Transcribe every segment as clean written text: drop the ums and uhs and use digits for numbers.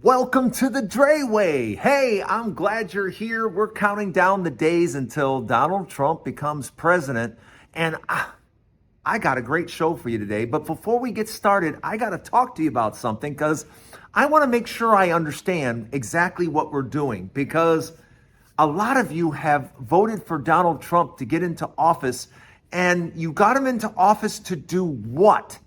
Welcome to the Dray Way. Hey, I'm glad you're here. We're counting down the days until Donald Trump becomes president. And I got a great show for you today. But before we get started, I got to talk to you about something because I want to make sure I understand exactly what we're doing. Because a lot of you have voted for Donald Trump to get into office, and you got him into office to do what?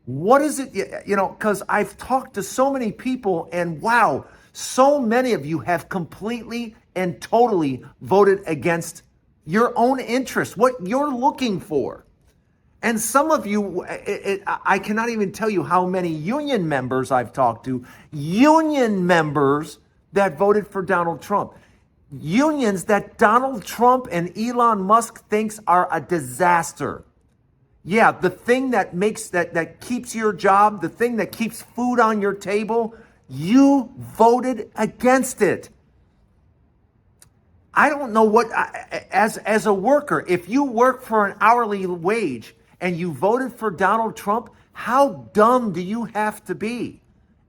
What is it? Because I've talked to so many people, and wow, so many of you have completely and totally voted against your own interests, what you're looking for. And some of you, I cannot even tell you how many union members I've talked to, union members that voted for Donald Trump. Unions that Donald Trump and Elon Musk thinks are a disaster. Yeah, the thing that makes that keeps your job, the thing that keeps food on your table, you voted against it. I don't know what, as a worker, if you work for an hourly wage and you voted for Donald Trump, how dumb do you have to be?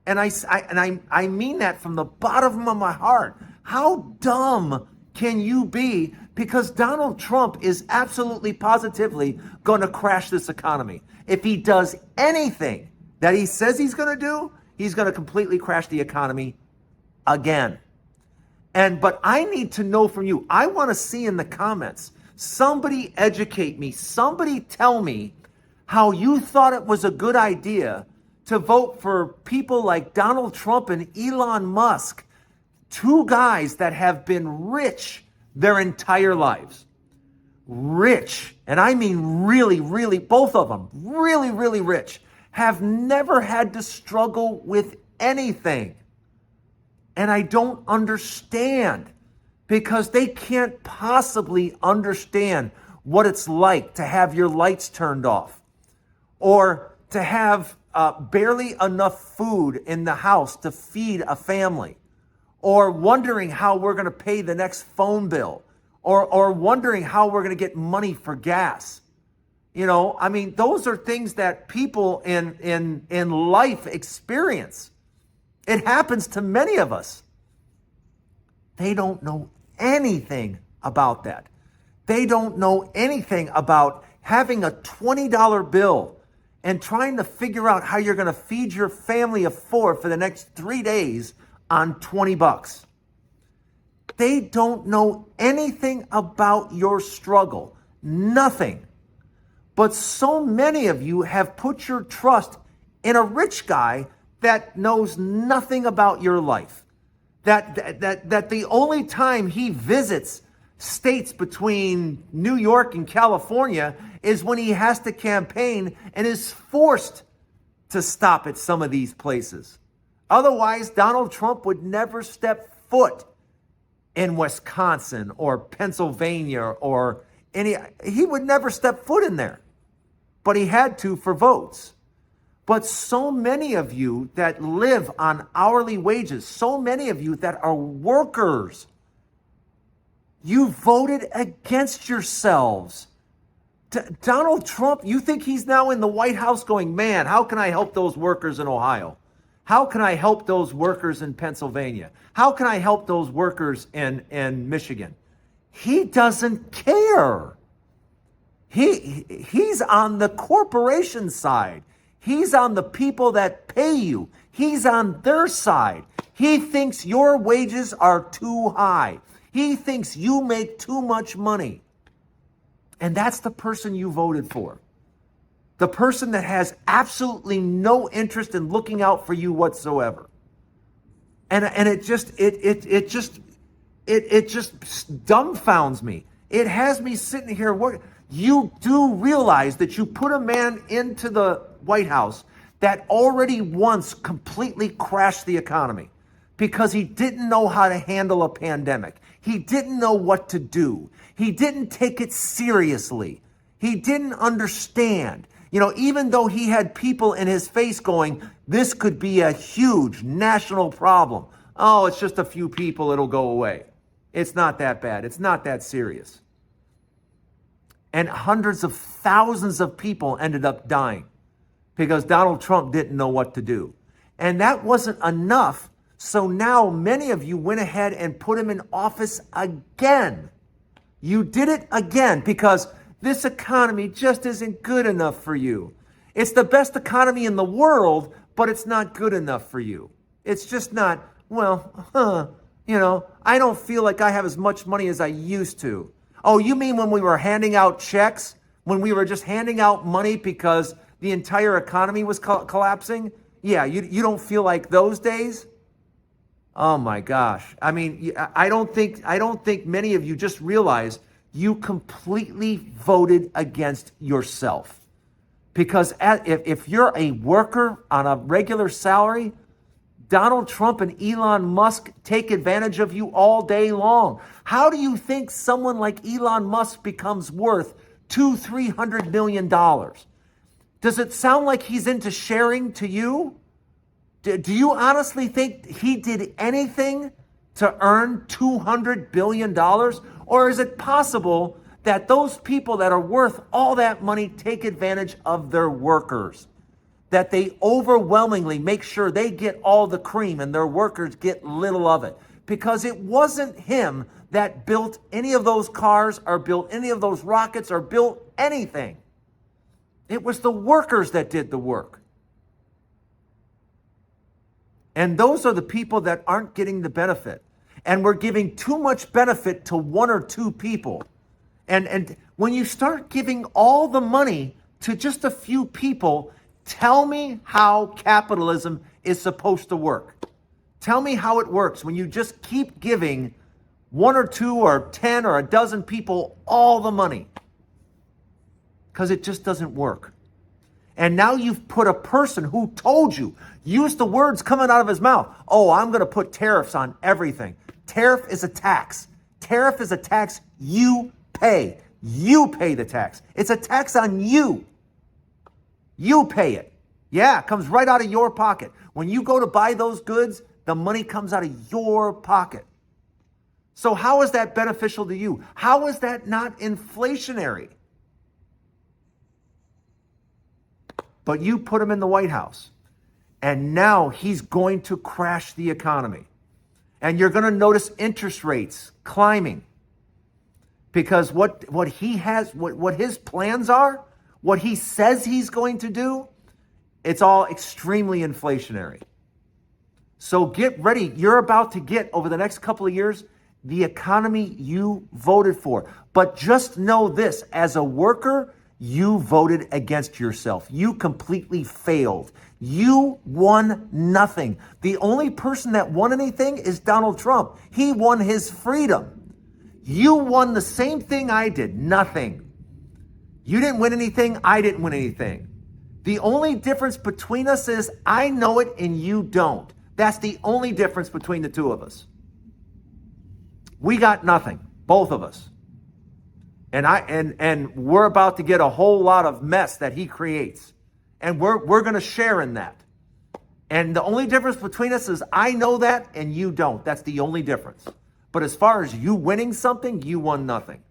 And I mean that from the bottom of my heart. How dumb can you be? Because Donald Trump is absolutely positively going to crash this economy. If he does anything that he says he's going to do, he's going to completely crash the economy again. But I need to know from you. I want to see in the comments, somebody educate me. Somebody tell me how you thought it was a good idea to vote for people like Donald Trump and Elon Musk, two guys that have been rich their entire lives. Rich, and I mean really, really, both of them, really, really rich, have never had to struggle with anything. And I don't understand, because they can't possibly understand what it's like to have your lights turned off, or to have barely enough food in the house to feed a family, or wondering how we're going to pay the next phone bill, or wondering how we're going to get money for gas. Those are things that people in life experience. It happens to many of us. They don't know anything about that. They don't know anything about having a $20 bill and trying to figure out how you're going to feed your family of four for the next 3 days on $20. They don't know anything about your struggle. Nothing. But so many of you have put your trust in a rich guy that knows nothing about your life. That the only time he visits states between New York and California is when he has to campaign and is forced to stop at some of these places. Otherwise, Donald Trump would never step foot in Wisconsin or Pennsylvania or he would never step foot in there. But he had to for votes. But so many of you that live on hourly wages, so many of you that are workers, you voted against yourselves. Donald Trump, you think he's now in the White House going, man, how can I help those workers in Ohio? How can I help those workers in Pennsylvania? How can I help those workers in Michigan? He doesn't care. He's on the corporation side. He's on the people that pay you. He's on their side. He thinks your wages are too high. He thinks you make too much money. And that's the person you voted for. The person that has absolutely no interest in looking out for you whatsoever. And it just dumbfounds me. It has me sitting here working. You do realize that you put a man into the White House that already once completely crashed the economy because he didn't know how to handle a pandemic. He didn't know what to do. He didn't take it seriously. He didn't understand. Even though he had people in his face going, this could be a huge national problem. Oh, it's just a few people, it'll go away. It's not that bad. It's not that serious. And hundreds of thousands of people ended up dying because Donald Trump didn't know what to do. And that wasn't enough. So now many of you went ahead and put him in office again. You did it again because this economy just isn't good enough for you. It's the best economy in the world, but it's not good enough for you. It's just not, I don't feel like I have as much money as I used to. Oh, you mean when we were handing out checks? When we were just handing out money because the entire economy was collapsing? Yeah, you don't feel like those days? Oh my gosh. I mean, I don't think many of you just realize you completely voted against yourself. Because if you're a worker on a regular salary, Donald Trump and Elon Musk take advantage of you all day long. How do you think someone like Elon Musk becomes worth $200-300 million? Does it sound like he's into sharing to you? Do you honestly think he did anything to earn $200 billion? Or is it possible that those people that are worth all that money take advantage of their workers? That they overwhelmingly make sure they get all the cream and their workers get little of it? Because it wasn't him that built any of those cars or built any of those rockets or built anything. It was the workers that did the work. And those are the people that aren't getting the benefit. And we're giving too much benefit to one or two people. And when you start giving all the money to just a few people, tell me how capitalism is supposed to work. Tell me how it works when you just keep giving one or two or 10 or a dozen people all the money. Because it just doesn't work. And now you've put a person who told you, used the words coming out of his mouth. Oh, I'm going to put tariffs on everything. Tariff is a tax. Tariff is a tax you pay. You pay the tax. It's a tax on you. You pay it. Yeah, it comes right out of your pocket. When you go to buy those goods, the money comes out of your pocket. So how is that beneficial to you? How is that not inflationary? But you put him in the White House, and now he's going to crash the economy. And you're going to notice interest rates climbing. Because what he has, what his plans are, what he says he's going to do, it's all extremely inflationary. So get ready. You're about to get, over the next couple of years, the economy you voted for. But just know this, as a worker, you voted against yourself. You completely failed. You won nothing. The only person that won anything is Donald Trump. He won his freedom. You won the same thing I did, nothing. You didn't win anything, I didn't win anything. The only difference between us is I know it and you don't. That's the only difference between the two of us. We got nothing, both of us. And we're about to get a whole lot of mess that he creates. And we're going to share in that. And the only difference between us is I know that and you don't. That's the only difference. But as far as you winning something, you won nothing.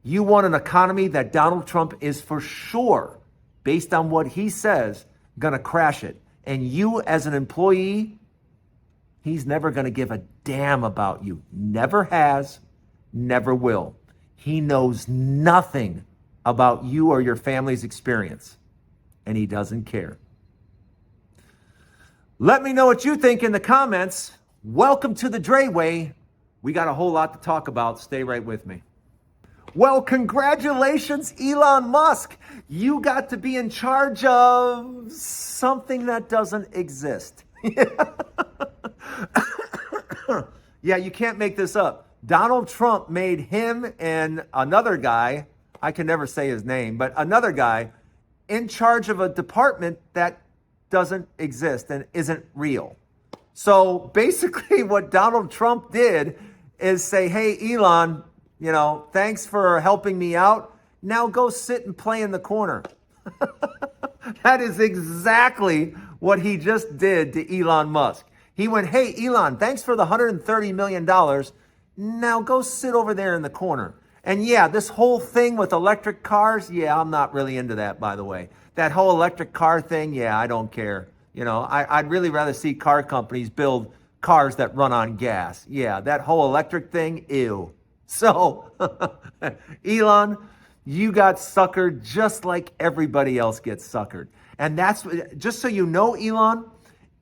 You won an economy that Donald Trump is for sure, based on what he says, going to crash it. And you as an employee, he's never going to give a damn about you. Never has, never will. He knows nothing about you or your family's experience, and he doesn't care. Let me know what you think in the comments. Welcome to the Dray Way. We got a whole lot to talk about. Stay right with me. Well, congratulations, Elon Musk. You got to be in charge of something that doesn't exist. Yeah, you can't make this up. Donald Trump made him and another guy, I can never say his name, but another guy in charge of a department that doesn't exist and isn't real. So basically what Donald Trump did is say, hey, Elon, thanks for helping me out. Now go sit and play in the corner. That is exactly what he just did to Elon Musk. He went, hey, Elon, thanks for the $130 million. Now go sit over there in the corner. And yeah, this whole thing with electric cars, yeah, I'm not really into that, by the way. That whole electric car thing, yeah, I don't care. You know, I'd really rather see car companies build cars that run on gas. Yeah, that whole electric thing, ew. So, Elon, you got suckered just like everybody else gets suckered. And that's, just so you know, Elon,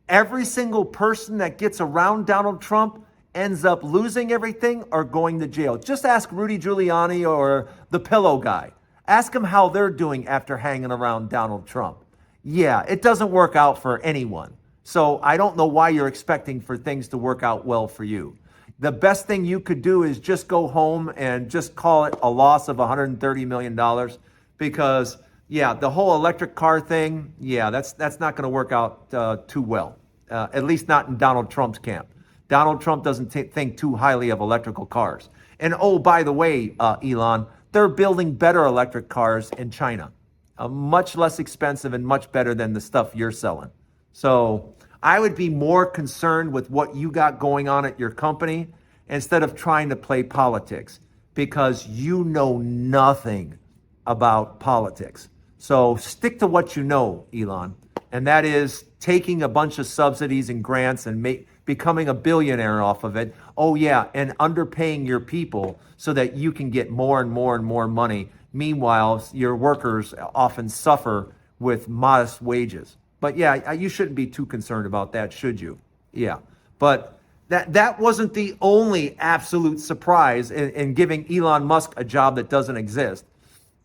every single person that gets around Donald Trump ends up losing everything or going to jail. Just ask Rudy Giuliani or the pillow guy. Ask them how they're doing after hanging around Donald Trump. Yeah, it doesn't work out for anyone. So I don't know why you're expecting for things to work out well for you. The best thing you could do is just go home and just call it a loss of $130 million because, yeah, the whole electric car thing, yeah, that's not going to work out too well, at least not in Donald Trump's camp. Donald Trump doesn't think too highly of electrical cars. And oh, by the way, Elon, they're building better electric cars in China, much less expensive and much better than the stuff you're selling. So I would be more concerned with what you got going on at your company instead of trying to play politics because you know nothing about politics. So stick to what you know, Elon, and that is taking a bunch of subsidies and grants and becoming a billionaire off of it. Oh yeah, and underpaying your people so that you can get more and more and more money. Meanwhile, your workers often suffer with modest wages. But yeah, you shouldn't be too concerned about that, should you? Yeah, but that wasn't the only absolute surprise in giving Elon Musk a job that doesn't exist.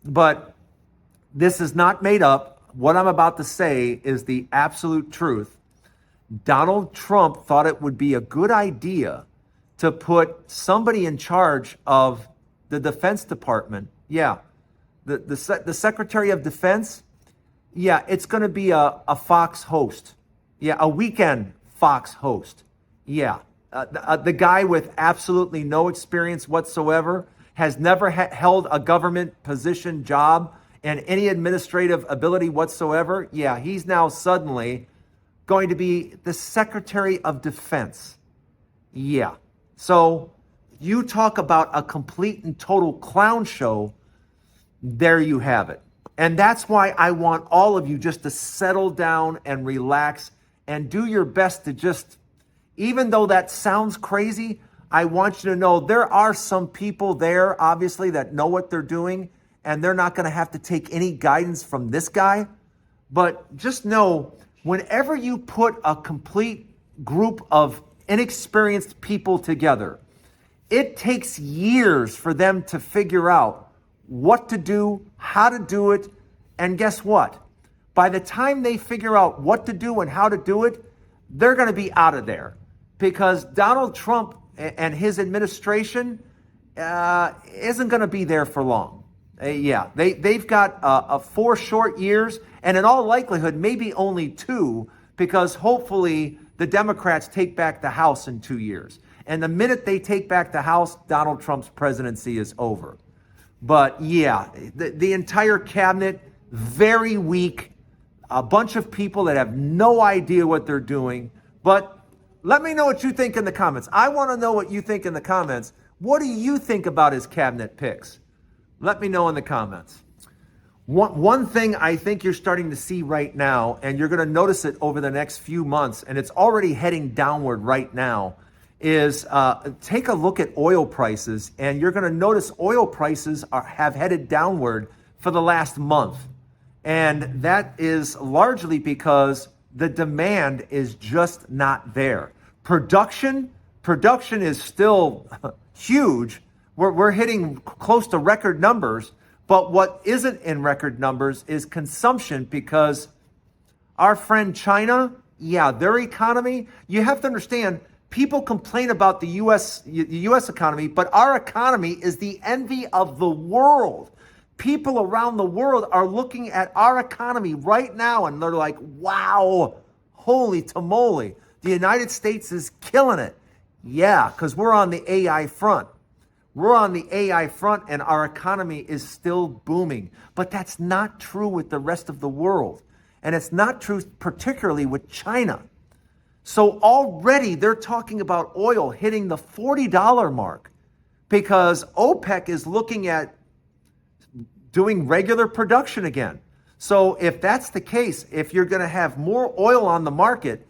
But this is not made up. What I'm about to say is the absolute truth. Donald Trump thought it would be a good idea to put somebody in charge of the Defense Department. Yeah, the Secretary of Defense. Yeah, it's going to be a Fox host. Yeah, a weekend Fox host. Yeah, the guy with absolutely no experience whatsoever, has never held a government position job and any administrative ability whatsoever. Yeah, he's now suddenly going to be the Secretary of Defense. Yeah, so you talk about a complete and total clown show. There you have it. And that's why I want all of you just to settle down and relax and do your best to just, even though that sounds crazy, I want you to know there are some people there, obviously, that know what they're doing, and they're not going to have to take any guidance from this guy. But just know, whenever you put a complete group of inexperienced people together, it takes years for them to figure out what to do, how to do it, and guess what? By the time they figure out what to do and how to do it, they're going to be out of there because Donald Trump and his administration isn't going to be there for long. Yeah, they've got 4 short years, and in all likelihood, maybe only 2, because hopefully the Democrats take back the House in 2 years. And the minute they take back the House, Donald Trump's presidency is over. But yeah, the entire cabinet, very weak, a bunch of people that have no idea what they're doing. But let me know what you think in the comments. I want to know what you think in the comments. What do you think about his cabinet picks? Let me know in the comments. One thing I think you're starting to see right now, and you're going to notice it over the next few months, and it's already heading downward right now, is take a look at oil prices, and you're going to notice oil prices have headed downward for the last month. And that is largely because the demand is just not there. Production is still huge. We're hitting close to record numbers, but what isn't in record numbers is consumption, because our friend China, yeah, their economy, you have to understand, people complain about the U.S. economy, but our economy is the envy of the world. People around the world are looking at our economy right now and they're like, wow, holy tamale, the United States is killing it. Yeah, because we're on the AI front. We're on the AI front and our economy is still booming. But that's not true with the rest of the world. And it's not true particularly with China. So already they're talking about oil hitting the $40 mark because OPEC is looking at doing regular production again. So if that's the case, if you're going to have more oil on the market,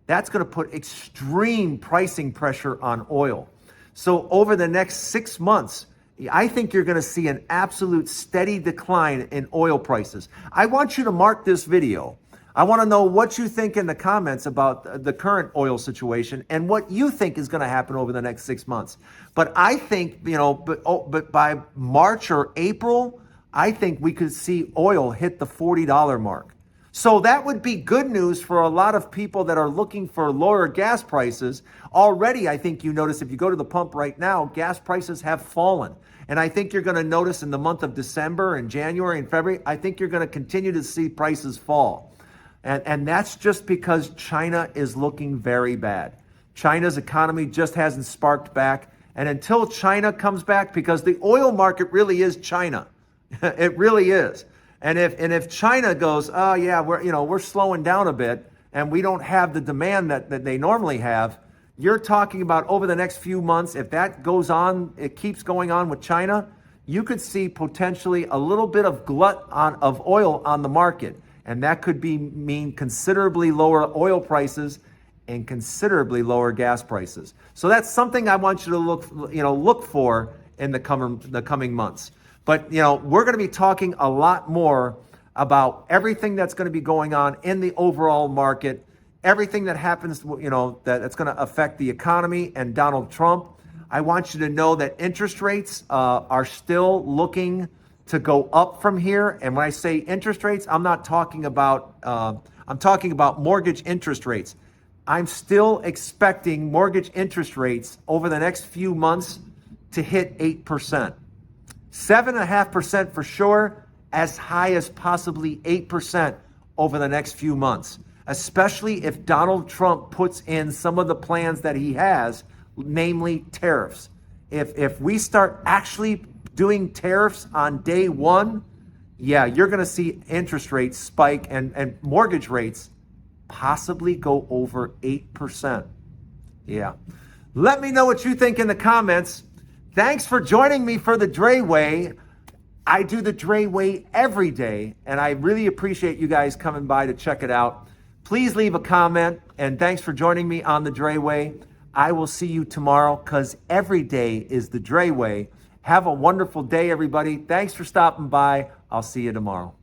that's going to put extreme pricing pressure on oil. So over the next 6 months, I think you're going to see an absolute steady decline in oil prices. I want you to mark this video. I want to know what you think in the comments about the current oil situation and what you think is going to happen over the next 6 months. But I think, but by March or April, I think we could see oil hit the $40 mark. So that would be good news for a lot of people that are looking for lower gas prices. Already, I think you notice if you go to the pump right now, gas prices have fallen. And I think you're going to notice in the month of December and January and February, I think you're going to continue to see prices fall. And that's just because China is looking very bad. China's economy just hasn't sparked back. And until China comes back, because the oil market really is China. It really is. And if China goes, oh yeah, we're slowing down a bit and we don't have the demand that they normally have, you're talking about over the next few months, if that goes on, it keeps going on with China, you could see potentially a little bit of glut of oil on the market. And that could mean considerably lower oil prices and considerably lower gas prices. So that's something I want you to look for in the coming months. But, we're going to be talking a lot more about everything that's going to be going on in the overall market, everything that happens, that's going to affect the economy and Donald Trump. I want you to know that interest rates are still looking to go up from here. And when I say interest rates, I'm talking about mortgage interest rates. I'm still expecting mortgage interest rates over the next few months to hit 8%. 7.5% for sure, as high as possibly 8% over the next few months, especially if Donald Trump puts in some of the plans that he has, namely tariffs. If we start actually doing tariffs on day one, yeah, you're going to see interest rates spike and mortgage rates possibly go over 8%. Yeah. Let me know what you think in the comments. Thanks for joining me for the Dray Way. I do the Dray Way every day, and I really appreciate you guys coming by to check it out. Please leave a comment, and thanks for joining me on the Dray Way. I will see you tomorrow, because every day is the Dray Way. Have a wonderful day, everybody. Thanks for stopping by. I'll see you tomorrow.